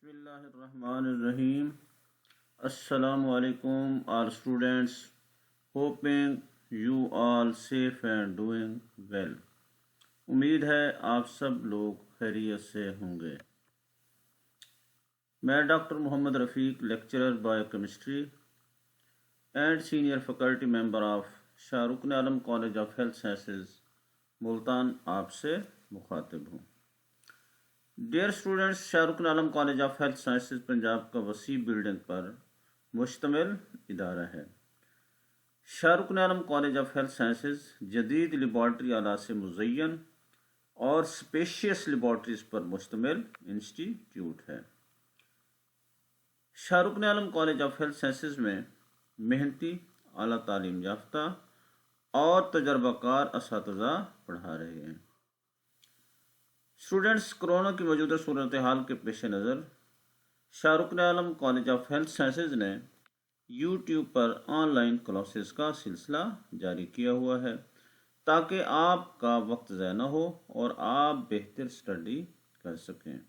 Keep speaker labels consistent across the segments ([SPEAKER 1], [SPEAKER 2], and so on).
[SPEAKER 1] बिस्मिल्लाहिर्रहमानिर्रहीम। अस्सलामु अलैकुम all students, hoping you all safe and doing well। उम्मीद है आप सब लोग खैरियत से होंगे। मैं doctor Mohammad Rafiq, lecturer biochemistry and senior faculty member of Shahrukh Alam college of health sciences Multan आपसे मुखातिब हूँ। Dear students, Shahrukh Alam college of health sciences Punjab का वसी बिल्डिंग पर मुश्तमिल इदारा है। Shahrukh Alam college of health sciences जदीद लेबॉर्ट्री आला से मुज़य्यन और स्पेशियस लेबॉर्ट्रीज पर मुश्तमिल इंस्टीट्यूट है। Shahrukh Alam college of health sciences में मेहनती, आला तालीम याफ्ता और तजर्बाकार असातिज़ा पढ़ा रहे हैं। स्टूडेंट्स, कोरोना की मौजूदा सूरत हाल के पेश नज़र Shahrukh Alam college of health sciences ने यूट्यूब पर ऑनलाइन क्लासेस का सिलसिला जारी किया हुआ है ताकि आपका वक्त ज़ाया न हो और आप बेहतर स्टडी कर सकें।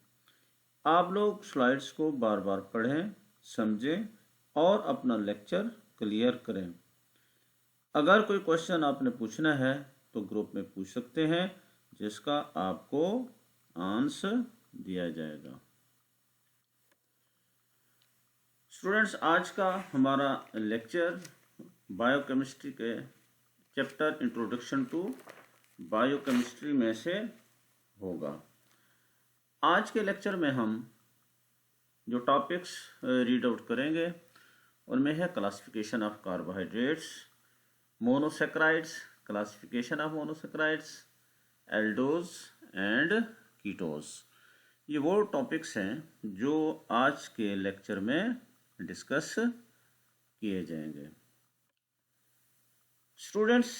[SPEAKER 1] आप लोग स्लाइड्स को बार बार पढ़ें, समझें और अपना लेक्चर क्लियर करें। अगर कोई क्वेश्चन आपने पूछना है तो ग्रुप में पूछ सकते हैं, जिसका आपको आंसर दिया जाएगा। स्टूडेंट्स, आज का हमारा लेक्चर बायोकेमिस्ट्री के चैप्टर इंट्रोडक्शन टू बायोकेमिस्ट्री में से होगा। आज के लेक्चर में हम जो टॉपिक्स रीड आउट करेंगे उनमें है classification of carbohydrates, monosaccharides, classification of monosaccharides, aldose and ketose. ये वो टॉपिक्स हैं जो आज के लेक्चर में डिस्कस किए जाएंगे। स्टूडेंट्स,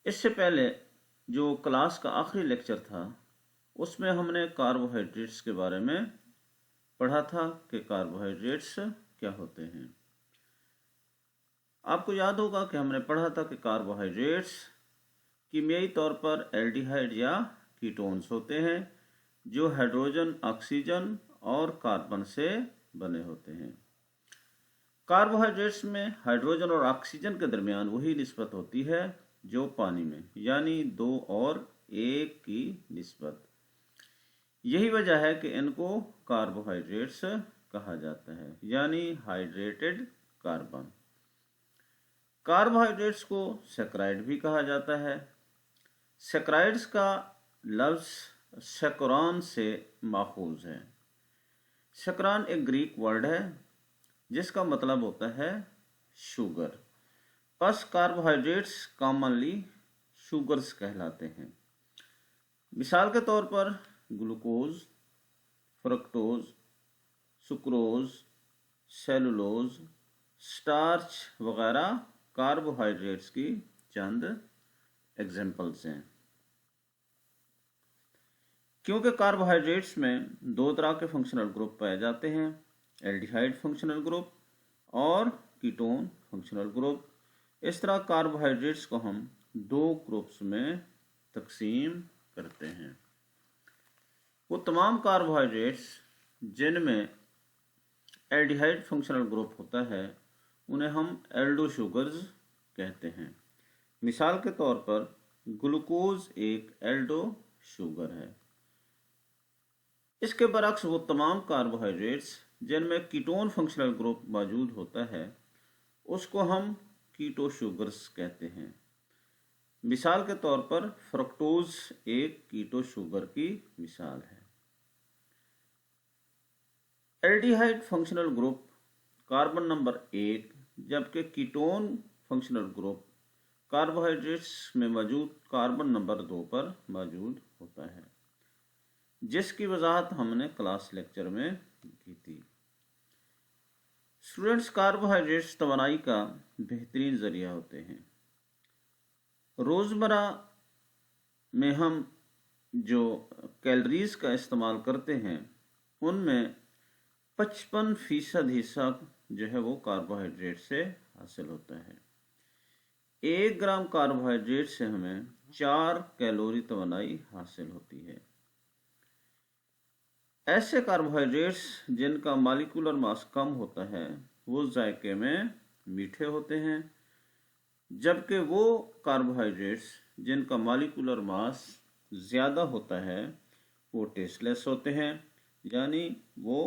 [SPEAKER 1] इससे पहले जो क्लास का आखिरी लेक्चर था उसमें हमने कार्बोहाइड्रेट्स के बारे में पढ़ा था कि कार्बोहाइड्रेट्स क्या होते हैं। आपको याद होगा कि हमने पढ़ा था कि कार्बोहाइड्रेट्स कीमियाई तौर पर एल्डिहाइड या कीटोन्स होते हैं जो हाइड्रोजन, ऑक्सीजन और कार्बन से बने होते हैं। कार्बोहाइड्रेट्स में हाइड्रोजन और ऑक्सीजन के दरमियान वही निस्बत होती है जो पानी में, यानी 2 और 1 की निस्बत। यही वजह है कि इनको कार्बोहाइड्रेट्स कहा जाता है, यानी हाइड्रेटेड कार्बन। कार्बोहाइड्रेट्स को सैकराइड भी कहा जाता है। सैकराइड्स का लफ्ज़ सैकरान से माखूज है। सैकरान एक ग्रीक वर्ड है जिसका मतलब होता है शुगर। बस कार्बोहाइड्रेट्स कॉमनली शुगर्स कहलाते हैं। मिसाल के तौर पर glucose, fructose, sucrose, cellulose, starch वगैरह कार्बोहाइड्रेट्स की चंद एग्जाम्पल्स हैं। क्योंकि कार्बोहाइड्रेट्स में 2 तरह के फंक्शनल ग्रुप पाए जाते हैं, एल्डिहाइड फंक्शनल ग्रुप और कीटोन फंक्शनल ग्रुप। इस तरह कार्बोहाइड्रेट्स को हम 2 ग्रुप्स में तकसीम करते हैं। वो तमाम कार्बोहाइड्रेट्स जिनमें एल्डिहाइड फंक्शनल ग्रुप होता है उन्हें हम एल्डो शुगर्स कहते हैं। मिसाल के तौर पर ग्लूकोज एक एल्डो शुगर है। इसके बरक्स वो तमाम कार्बोहाइड्रेट्स जिनमें कीटोन फंक्शनल ग्रुप मौजूद होता है उसको हम कीटो शुगर्स कहते हैं। मिसाल के तौर पर फ्रक्टोज एक कीटो शुगर की मिसाल है। Aldehyde functional group carbon number 1, जबकि कीटोन फंक्शनल ग्रुप कार्बोहाइड्रेट्स में मौजूद कार्बन नंबर 2 पर मौजूद होता है, जिसकी वजाहत हमने क्लास लेक्चर में की थी। स्टूडेंट्स, कार्बोहाइड्रेट्स तवानाई का बेहतरीन ज़रिया होते हैं। रोज़मर्रा में हम जो कैलोरीज का इस्तेमाल करते हैं उनमें 55% हिस्सा जो है वो कार्बोहाइड्रेट से हासिल होता है। 1 ग्राम कार्बोहाइड्रेट से हमें 4 कैलोरी तवानाई हासिल होती है। ऐसे कार्बोहाइड्रेट्स जिनका मॉलिक्यूलर मास कम होता है वो जायके में मीठे होते हैं, जबकि वो कार्बोहाइड्रेट्स जिनका मॉलिक्यूलर मास ज़्यादा होता है वो टेस्टलेस होते हैं, यानी वो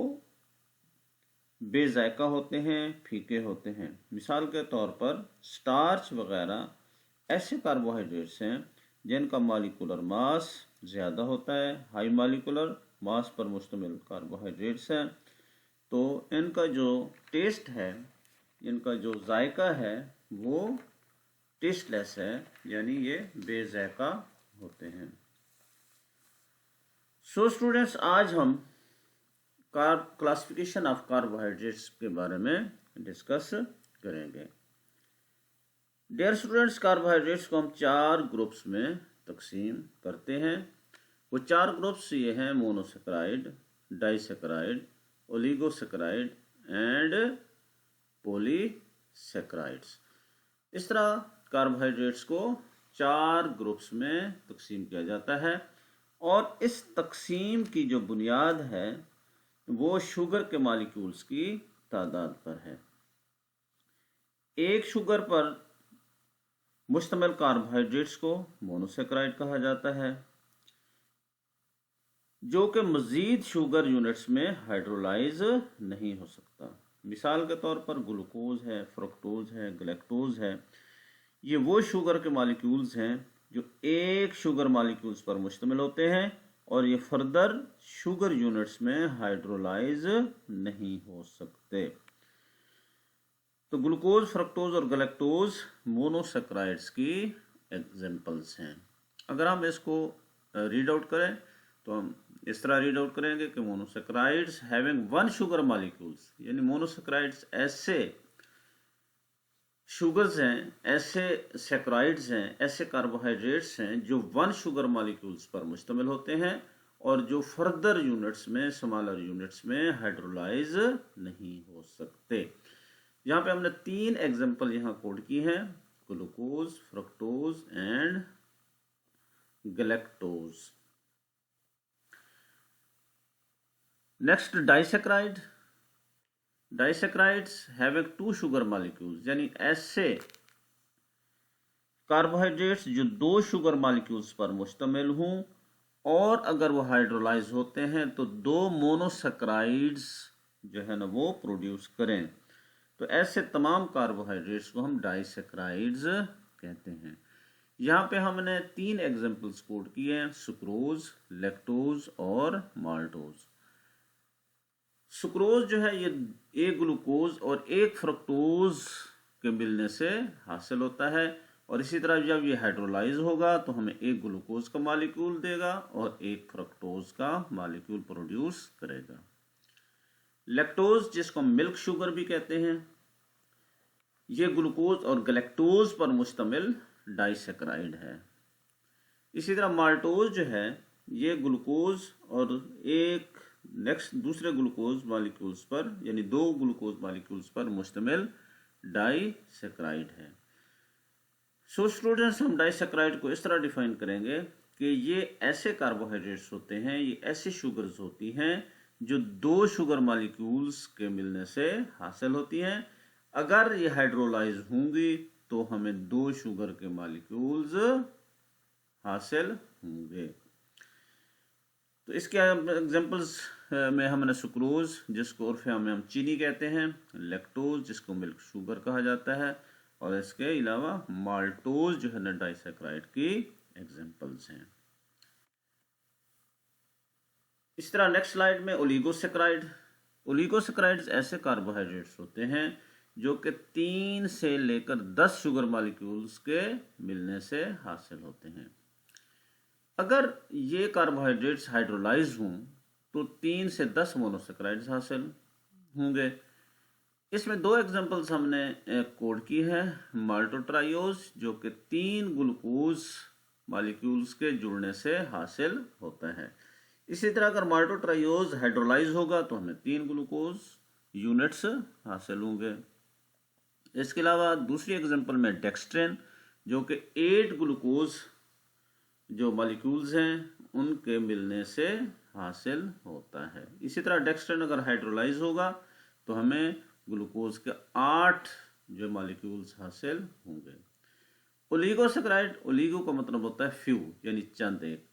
[SPEAKER 1] बेजायका होते हैं, फीके होते हैं। मिसाल के तौर पर स्टार्च वगैरह ऐसे कार्बोहाइड्रेट्स हैं जिनका मॉलिक्यूलर मास ज़्यादा होता है, हाई मॉलिक्यूलर मास पर मुश्तमिल कार्बोहाइड्रेट्स हैं। तो इनका जो टेस्ट है, इनका जो जायका है वो टेस्टलेस है, यानी ये बेजायका होते हैं। सो स्टूडेंट्स, आज हम क्लासिफिकेशन ऑफ कार्बोहाइड्रेट्स के बारे में डिस्कस करेंगे। डियर स्टूडेंट्स, कार्बोहाइड्रेट्स को हम 4 ग्रुप्स में तकसीम करते हैं। वो 4 ग्रुप्स ये हैं: monosaccharide, disaccharide, oligosaccharide and polysaccharides. इस तरह कार्बोहाइड्रेट्स को 4 ग्रुप्स में तकसीम किया जाता है, और इस तकसीम की जो बुनियाद है वो शुगर के मॉलिक्यूल्स की तादाद पर है। एक शुगर पर मुश्तमिल कार्बोहाइड्रेट्स को मोनोसेक्राइड कहा जाता है, जो कि मजीद शुगर यूनिट्स में हाइड्रोलाइज नहीं हो सकता। मिसाल के तौर पर ग्लूकोज है, फ्रक्टोज है, गैलेक्टोज है। ये वो शुगर के मॉलिक्यूल्स हैं जो एक शुगर मॉलिक्यूल्स पर मुश्तमिल होते हैं, और ये फर्दर शुगर यूनिट्स में हाइड्रोलाइज नहीं हो सकते। तो ग्लूकोज, फ्रक्टोज और गैलेक्टोज मोनोसेक्राइड्स की एग्जांपल्स हैं। अगर हम इसको रीड आउट करें तो हम इस तरह रीड आउट करेंगे कि monosaccharides having one sugar molecules, यानी मोनोसेक्राइड्स ऐसे शुगर्स हैं, ऐसे सेक्राइड्स हैं, ऐसे कार्बोहाइड्रेट्स हैं जो वन शुगर मॉलिक्यूल्स पर मुश्तमिल होते हैं और जो फर्दर यूनिट्स में, स्मॉलर यूनिट्स में हाइड्रोलाइज नहीं हो सकते। यहाँ पे हमने 3 एग्जांपल यहाँ कोड की हैं: glucose, fructose and galactose. Next, disaccharide. Disaccharides having 2 sugar molecules, यानी ऐसे कार्बोहाइड्रेट्स जो 2 शुगर मॉलिक्यूल्स पर मुश्तमिल हों, और अगर वो हाइड्रोलाइज होते हैं तो 2 मोनोसेक्राइड्स जो है ना वो प्रोड्यूस करें। तो ऐसे तमाम कार्बोहाइड्रेट्स को हम डाइसेक्राइड्स कहते हैं। यहाँ पे हमने 3 एग्जांपल्स कोड किए हैं: सुक्रोज, लैक्टोज और माल्टोज। सुक्रोज जो है ये एक ग्लूकोज और एक फ्रक्टोज के मिलने से हासिल होता है, और इसी तरह जब ये हाइड्रोलाइज होगा तो हमें एक ग्लूकोज का मॉलिक्यूल देगा और एक फ्रक्टोज का मॉलिक्यूल प्रोड्यूस करेगा। लैक्टोज, जिसको मिल्क शुगर भी कहते हैं, ये ग्लूकोज और गैलेक्टोज पर मुश्तमिल डाइसेक्राइड है। इसी तरह माल्टोज जो है ये ग्लूकोज और एक दूसरे ग्लूकोज मॉलिक्यूल्स पर, यानी 2 ग्लूकोज मॉलिक्यूल्स पर मुश्तमिल डाइसेक्राइड है। सो स्टूडेंट्स, हम डाइसेक्राइड को इस तरह डिफाइन करेंगे कि ये ऐसे कार्बोहाइड्रेट्स होते हैं, ये ऐसी शुगर्स होती हैं जो 2 शुगर मॉलिक्यूल्स के मिलने से हासिल होती हैं। अगर ये हाइड्रोलाइज होंगी तो हमें 2 शुगर के मॉलिक्यूल्स हासिल होंगे। तो इसके एग्जांपल्स में हमने सुक्रोज, जिसको उर्फ में हम चीनी कहते हैं, लैक्टोज जिसको मिल्क शुगर कहा जाता है, और इसके अलावा माल्टोज जो है ना डाइसेक्राइड की एग्जांपल्स हैं। इस तरह नेक्स्ट स्लाइड में ओलिगोसेक्राइड। ओलिगोसेक्राइड्स ऐसे कार्बोहाइड्रेट्स होते हैं जो कि 3 से लेकर 10 शुगर मॉलिक्यूल्स के मिलने से हासिल होते हैं। अगर ये कार्बोहाइड्रेट्स हाइड्रोलाइज हों तो 3 से 10 मोनोसेक्राइड्स हासिल होंगे। इसमें 2 एग्जांपल्स हमने कोड की है: माल्टोट्रायोज, जो कि 3 ग्लूकोज मॉलिक्यूल्स के जुड़ने से हासिल होता है। इसी तरह अगर माल्टोट्रायोज हाइड्रोलाइज होगा तो हमें 3 ग्लूकोज यूनिट्स हासिल होंगे। इसके अलावा दूसरी एग्जांपल में डेक्स्ट्रेन, जो कि 8 ग्लूकोज जो मॉलिक्यूल्स हैं उनके मिलने से हासिल होता है। इसी तरह डेक्सट्रिन अगर हाइड्रोलाइज होगा तो हमें ग्लूकोज के 8 जो मॉलिक्यूल्स हासिल होंगे। ओलिगोसैकराइड, ओलिगो का मतलब होता है फ्यू यानी चंद एक,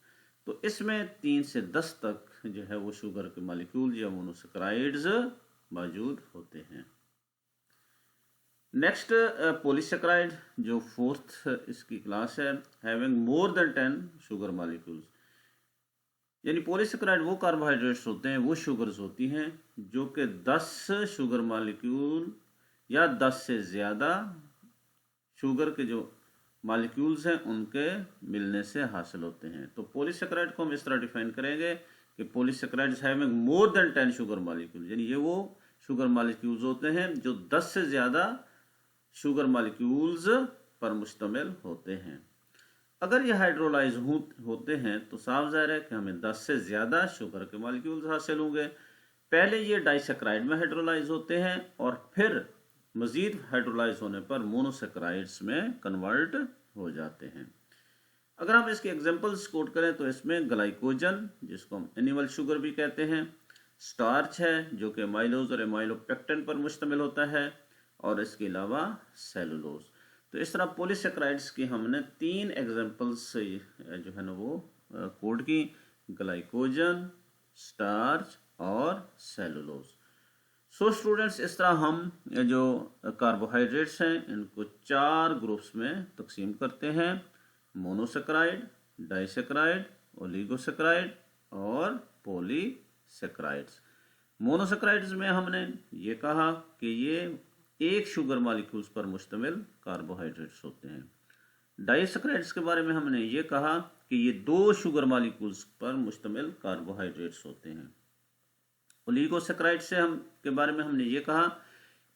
[SPEAKER 1] तो इसमें 3 से 10 तक जो है वो शुगर के मॉलिक्यूल या मोनोसैकराइड्स मौजूद होते हैं। नेक्स्ट पॉलीसैकराइड जो फोर्थ इसकी क्लास है, having more than 10 sugar molecules, यानी पॉलीसैकराइड वो कार्बोहाइड्रेट्स होते हैं, वो शुगर्स होती हैं जो कि 10 शुगर मॉलिक्यूल या 10 से ज़्यादा शुगर के जो मॉलिक्यूल्स हैं उनके मिलने से हासिल होते हैं। तो पॉलीसैकराइड को हम इस तरह डिफाइन करेंगे कि polysaccharides having more than 10 sugar molecule, यानी ये वो शुगर मॉलिक्यूल्स होते हैं जो 10 से ज़्यादा शुगर मॉलिक्यूल्स पर मुश्तमिल होते हैं। अगर ये हाइड्रोलाइज होते हैं तो साफ ज़ाहिर है कि हमें 10 से ज़्यादा शुगर के मॉलिक्यूल्स हासिल होंगे। पहले ये डाइसैकराइड में हाइड्रोलाइज होते हैं और फिर मज़ीद हाइड्रोलाइज होने पर मोनोसैकराइड्स में कन्वर्ट हो जाते हैं। अगर हम इसके एग्जांपल्स कोट करें तो इसमें ग्लाइकोजन जिसको हम एनिमल शुगर भी कहते हैं, स्टार्च है जो कि एमाइलोज और एमाइलोपेक्टिन पर मुश्तमिल होता है, और इसके अलावा सेलुलोज। तो इस तरह पॉलीसैकराइड्स की हमने 3 एग्जांपल्स जो है ना वो कोड की, ग्लाइकोजन, स्टार्च और सेलुलोज। सो स्टूडेंट्स, इस तरह हम जो कार्बोहाइड्रेट्स हैं इनको 4 ग्रुप्स में तकसीम करते हैं, मोनोसैकराइड, डाइसैकराइड, ओलिगोसैकराइड और पॉलीसैकराइड्स। मोनोसैकराइड्स में हमने ये कहा कि ये एक शुगर मॉलिक्यूल्स पर मुश्तमिल कार्बोहाइड्रेट्स होते हैं। डाइसैकराइड्स के बारे में हमने ये कहा कि ये 2 शुगर मॉलिक्यूल्स पर मुश्तमिल कार्बोहाइड्रेट्स होते हैं। ओलिगोसैकराइड से हम के बारे में हमने ये कहा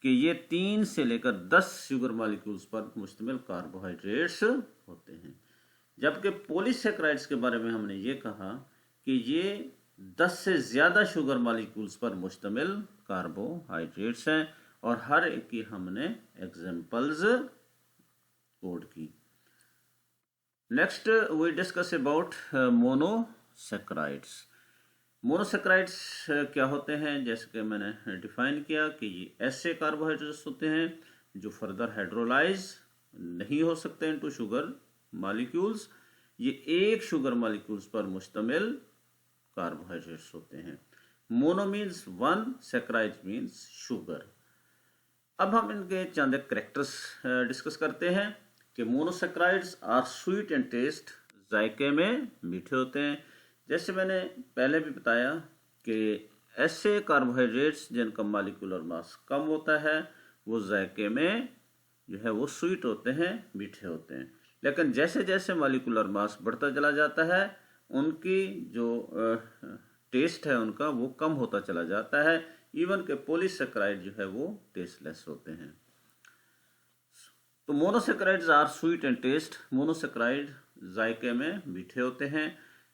[SPEAKER 1] कि ये 3 से लेकर 10 शुगर मॉलिक्यूल्स पर मुश्तमिल कार्बोहाइड्रेट्स होते हैं। जबकि पॉलीसैकराइड्स के बारे में हमने ये कहा कि ये 10 से ज़्यादा शुगर मॉलिक्यूल्स पर मुश्तमिल कार्बोहाइड्रेट्स हैं, और हर एक की हमने एग्जांपल्स कोड की। Next we discuss about monosaccharides. Monosaccharides क्या होते हैं, जैसे कि मैंने डिफाइन किया कि ये ऐसे कार्बोहाइड्रेट्स होते हैं जो फर्दर हाइड्रोलाइज नहीं हो सकते इनटू शुगर मॉलिक्यूल्स। ये एक शुगर मॉलिक्यूल्स पर मुश्तमिल कार्बोहाइड्रेट्स होते हैं। Mono means 1, saccharide means sugar. अब हम इनके चंद कैरेक्टर्स डिस्कस करते हैं कि monosaccharides are sweet and taste, जायके में मीठे होते हैं। जैसे मैंने पहले भी बताया कि ऐसे कार्बोहाइड्रेट्स जिनका मॉलिक्यूलर मास कम होता है वो जायके में जो है वो स्वीट होते हैं, मीठे होते हैं। लेकिन जैसे जैसे मॉलिक्यूलर मास बढ़ता चला जाता है उनकी जो टेस्ट है उनका वो कम होता चला जाता है। इवन के पॉलीसैकराइड जो है वो टेस्टलेस होते हैं। तो monosaccharides are sweet and taste. Monosaccharide जायके में मीठे होते हैं।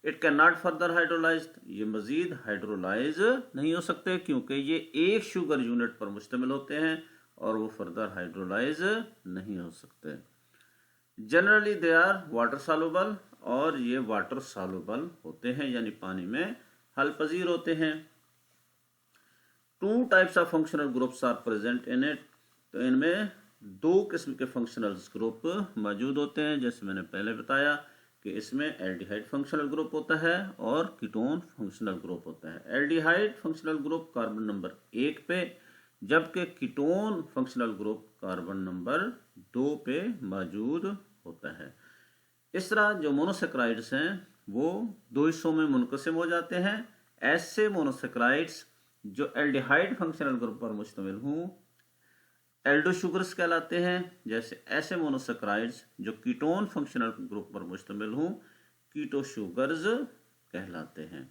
[SPEAKER 1] It can not further hydrolyse, ये मजीद हाइड्रोलाइज नहीं हो सकते क्योंकि ये एक शुगर यूनिट पर मुश्तमिल होते हैं और वो फर्दर हाइड्रोलाइज नहीं हो सकते। Generally they are water soluble, और ये वाटर सॉल्युबल होते हैं यानी पानी में हल पजीर होते हैं। 2 types of functional groups are present in it. तो इनमें 2 किस्म के फंक्शनल ग्रुप मौजूद होते हैं। जैसे मैंने पहले बताया कि इसमें एल्डिहाइड फंक्शनल ग्रुप होता है और कीटोन फंक्शनल ग्रुप होता है। Aldehyde functional group carbon number 1 पे, जबकि ketone functional group carbon number 2 पे मौजूद होता है। इस तरह जो मोनोसैकराइड्स हैं वो 2 हिस्सों में मुनकसिम हो जाते हैं। ऐसे मोनोसैकराइड्स जो एल्डिहाइड फंक्शनल ग्रुप पर मुश्तमिल हों एल्डो शुगर्स कहलाते हैं। जैसे ऐसे मोनोसैकराइड्स जो कीटोन फंक्शनल ग्रुप पर मुश्तमिल हों कीटो शुगर्स कहलाते हैं।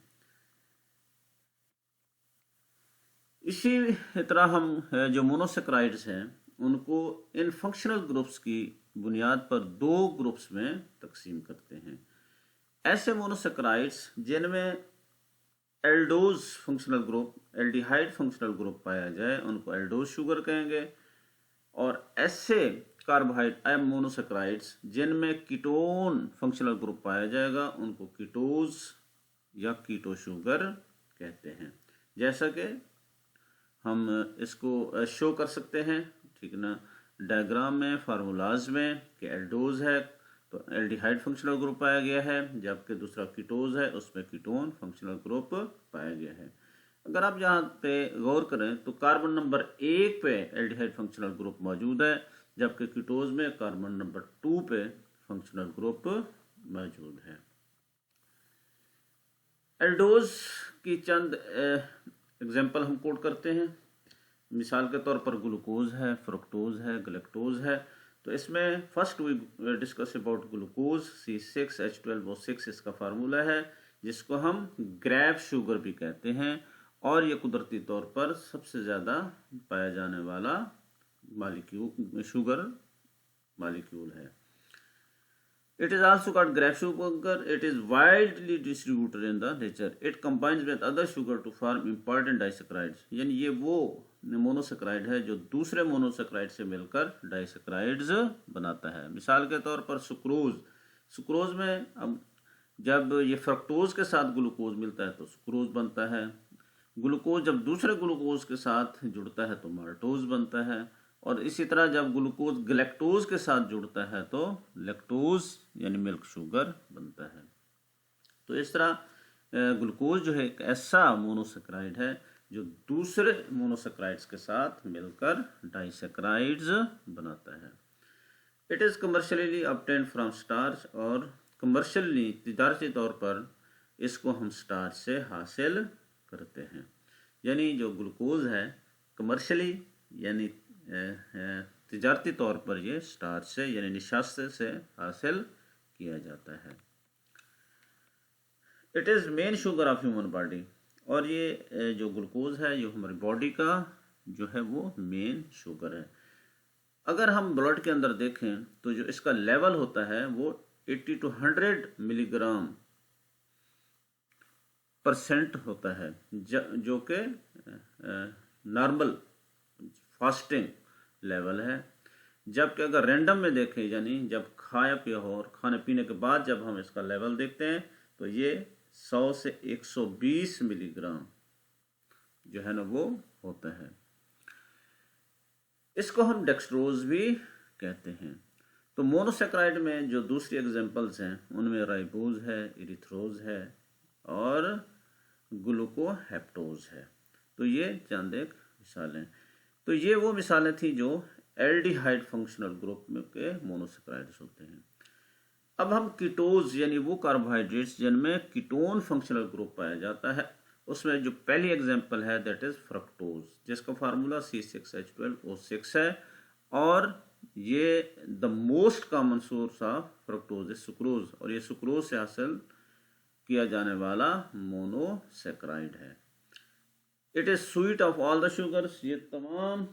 [SPEAKER 1] इसी तरह हम जो मोनोसैकराइड्स हैं उनको इन फंक्शनल ग्रुप्स की बुनियाद पर 2 ग्रुप्स में तकसीम करते हैं। ऐसे मोनोसैकराइड्स जिनमें aldose functional group, aldehyde functional group पाया जाए उनको एल्डोज शुगर कहेंगे, और ऐसे कार्बोहाइड्रेट मोनोसैकराइड्स जिनमें कीटोन फंक्शनल ग्रुप पाया जाएगा उनको कीटोज या कीटो शुगर कहते हैं। जैसा कि हम इसको शो कर सकते हैं, ठीक ना, डायग्राम में, फार्मूलाज में, कि एल्डोज है तो एल्डिहाइड फंक्शनल ग्रुप पाया गया है, जबकि दूसरा कीटोज है उसमें कीटोन फंक्शनल ग्रुप पाया गया है। अगर आप यहाँ पे गौर करें तो कार्बन नंबर 1 पे एल्डिहाइड फंक्शनल ग्रुप मौजूद है, जबकि कीटोज में कार्बन नंबर 2 पे फंक्शनल ग्रुप मौजूद है। एल्डोज की चंद एग्जाम्पल हम कोट करते हैं। मिसाल के तौर पर ग्लूकोज है, फ्रुक्टोज है, गलेक्टोज है। तो इसमें first we discuss about glucose, C6H12O6 इसका फार्मूला है, जिसको हम ग्रेव शुगर भी कहते हैं, और ये कुदरती तौर पर सबसे ज़्यादा पाया जाने वाला शुगर मालिक्यूल है। It is also called grape sugar. It is widely distributed in the nature. It combines with other sugar to form important disaccharides. यानी ये वो मोनोसेक्राइड है जो दूसरे मोनोसेक्राइड से मिलकर डाइसेक्राइड्स बनाता है। मिसाल के तौर पर सुक्रोज में अब जब ये फ्रक्टोज के साथ ग्लूकोज मिलता है तो सुक्रोज बनता है। ग्लूकोज जब दूसरे ग्लूकोज के साथ जुड़ता है तो माल्टोज बनता है, और इसी तरह जब ग्लूकोज गलेक्टोज के साथ जुड़ता है तो लैक्टोज यानी मिल्क शुगर बनता है। तो इस तरह ग्लूकोज जो है एक ऐसा मोनोसेक्राइड है जो दूसरे मोनोसेक्राइड्स के साथ मिलकर डाइसेक्राइड्स बनाता है। It is commercially obtained from starch, और कमर्शियली तिजारती तौर पर इसको हम स्टार्च से हासिल करते हैं। यानी जो ग्लूकोज है कमर्शियली यानी तिजारती तौर पर ये स्टार्च से यानी निशास्ते से हासिल किया जाता है। It is main sugar of human body, और ये जो ग्लूकोज है ये हमारी बॉडी का जो है वो मेन शुगर है। अगर हम ब्लड के अंदर देखें तो जो इसका लेवल होता है वो 80 to 100 मिलीग्राम % होता है, जो कि नॉर्मल फास्टिंग लेवल है। जबकि अगर रैंडम में देखें, यानी जब खाया पिया हो और खाने पीने के बाद जब हम इसका लेवल देखते हैं तो ये 100 से 120 मिलीग्राम जो है ना वो होता है। इसको हम डेक्सट्रोज भी कहते हैं। तो मोनोसेक्राइड में जो दूसरी एग्जांपल्स हैं उनमें राइबोज है, इरिथ्रोज है और ग्लूकोहेप्टोज है। तो ये चंद एक मिसालें। तो ये वो मिसालें थी जो एल्डिहाइड फंक्शनल ग्रुप में के मोनोसेक्राइड्स होते हैं। अब हम कीटोज यानी वो कार्बोहाइड्रेट्स जिनमें कीटोन फंक्शनल ग्रुप पाया जाता है, उसमें जो पहली एग्जांपल है दैट इज फ्रक्टोज, जिसका फार्मूला C6H12O6 है, और ये the most common source of fructose is sucrose, और ये सुक्रोज से हासिल किया जाने वाला मोनोसेक्राइड है। It is sweet of all the sugars, ये तमाम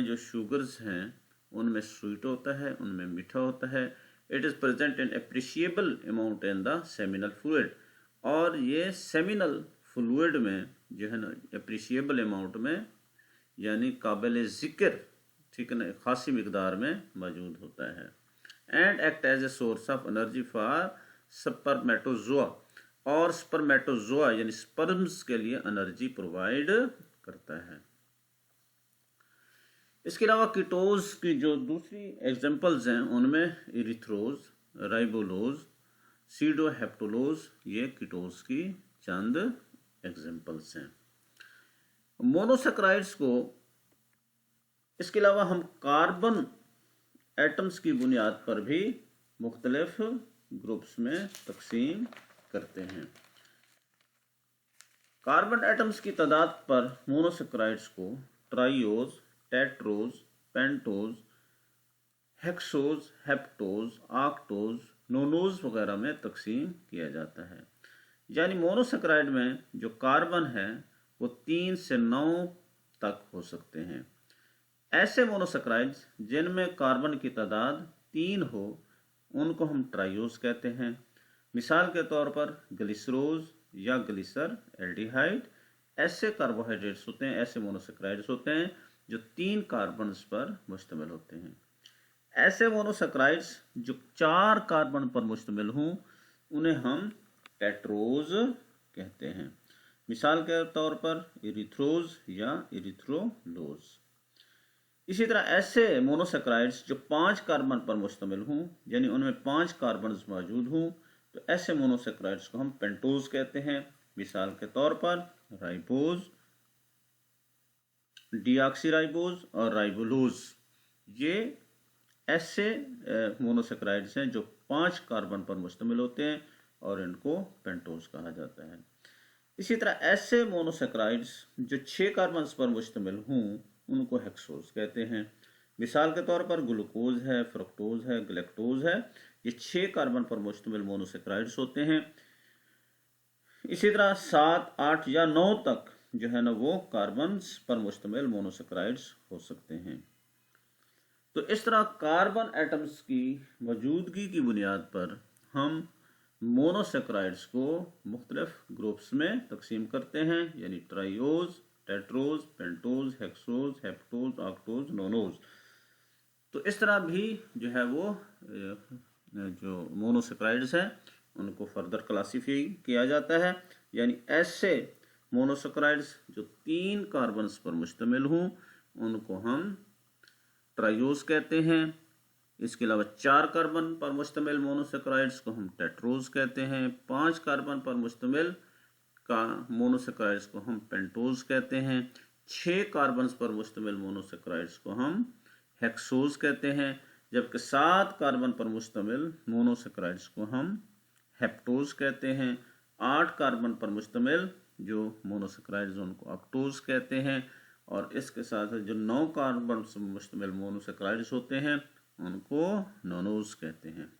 [SPEAKER 1] जो शुगर्स हैं उनमें स्वीट होता है, उनमें मीठा होता है। It is present in appreciable amount in the seminal fluid, और ये सेमिनल फ्लूइड में जो है ना एप्रिशिएबल अमाउंट में यानी काबिल ज़िक्र, ठीक है ना, खासी मिकदार में मौजूद होता है। And act as a source of energy for spermatozoa, और स्पर्मेटोजोआ यानी स्पर्म्स के लिए एनर्जी प्रोवाइड करता है। इसके अलावा कीटोज की जो दूसरी एग्जांपल्स हैं उनमें इरिथ्रोज, राइबोलोज, सीडोहेप्टोलोज, ये कीटोज की चंद एग्जांपल्स हैं। मोनोसेक्राइड्स को इसके अलावा हम कार्बन एटम्स की बुनियाद पर भी मुख्तलिफ ग्रुप्स में तकसीम करते हैं। कार्बन एटम्स की तादाद पर मोनोसेक्राइड्स को triose, tetrose, pentose, hexose, heptose, ऑक्टोज, नोनोज वगैरह में तकसीम किया जाता है। यानी मोनोसेक्राइड में जो कार्बन है वो 3 से 9 तक हो सकते हैं। ऐसे मोनोसेक्राइड्स जिनमें कार्बन की तादाद 3 हो उनको हम ट्राइओज कहते हैं। मिसाल के तौर पर ग्लिसरोज या ग्लिसर एल्डिहाइड ऐसे कार्बोहाइड्रेट्स होते हैं, ऐसे मोनोसेक्राइड्स होते हैं जो 3 कार्बन्स पर मुश्तमिल होते हैं। ऐसे मोनोसेक्राइड्स जो 4 कार्बन पर मुश्तमिल हों उन्हें हम टेट्रोज कहते हैं। मिसाल के तौर पर इरिथ्रोज या इरिथ्रोलोज। इसी तरह ऐसे मोनोसेक्राइड्स जो 5 कार्बन पर मुश्तमिल हों, यानी उनमें 5 कार्बन मौजूद हों, तो ऐसे मोनोसेक्राइड्स को हम पेंटोज कहते हैं। मिसाल के तौर पर राइबोज, डीऑक्सीराइबोज और राइबोलोज, ये ऐसे मोनोसेक्राइड्स हैं जो 5 कार्बन पर मुश्तमिल होते हैं और इनको पेंटोज कहा जाता है। इसी तरह ऐसे मोनोसेक्राइड्स जो 6 कार्बन पर मुश्तमिल हों, उनको हेक्सोज कहते हैं। मिसाल के तौर पर ग्लूकोज है, फ्रुक्टोज है, गैलेक्टोज है, ये 6 कार्बन पर मुश्तमिल मोनोसेक्राइड्स होते हैं। इसी तरह 7, 8 या 9 तक जो है ना वो कार्बन पर मुश्तमिल मोनोसेक्राइड्स हो सकते हैं। तो इस तरह कार्बन एटम्स की मौजूदगी की बुनियाद पर हम मोनोसेक्राइड्स को मुख्तलिफ ग्रुप्स में तकसीम करते हैं, यानी triose, tetrose, pentose, hexose, heptose, ऑक्टोज, नोनोज। तो इस तरह भी जो है वो जो मोनोसेक्राइड्स हैं उनको फर्दर क्लासीफाई किया जाता है, यानी ऐसे मोनोसेक्राइड्स जो 3 कार्बन पर मुश्तमिल हों उनको हम ट्राइओज कहते हैं। इसके अलावा 4 कार्बन पर मुश्तमिल मोनोसेक्राइड्स को हम टेट्रोज कहते हैं। 5 कार्बन पर मुश्तमिल का मोनोसेक्राइड्स को हम पेंटोज कहते हैं। 6 कार्बन पर मुश्तमिल मोनोसेक्राइड्स को हम हेक्सोज कहते हैं, जबकि 7 कार्बन पर मुश्तमिल मोनोसेक्राइड्स को हम हेप्टोज कहते हैं। 8 कार्बन पर मुश्तमिल जो मोनोसेक्राइड्स उनको ऑक्टोज कहते हैं, और इसके साथ जो 9 कार्बन पर मुश्तमिल मोनोसेक्राइड्स होते हैं उनको नोनोज कहते हैं।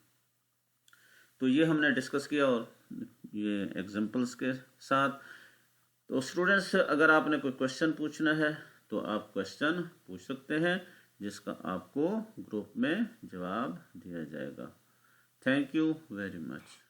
[SPEAKER 1] तो ये हमने डिस्कस किया और ये एग्जांपल्स के साथ। तो स्टूडेंट्स, अगर आपने कोई क्वेश्चन पूछना है तो आप क्वेश्चन पूछ सकते हैं, जिसका आपको ग्रुप में जवाब दिया जाएगा। Thank you very much.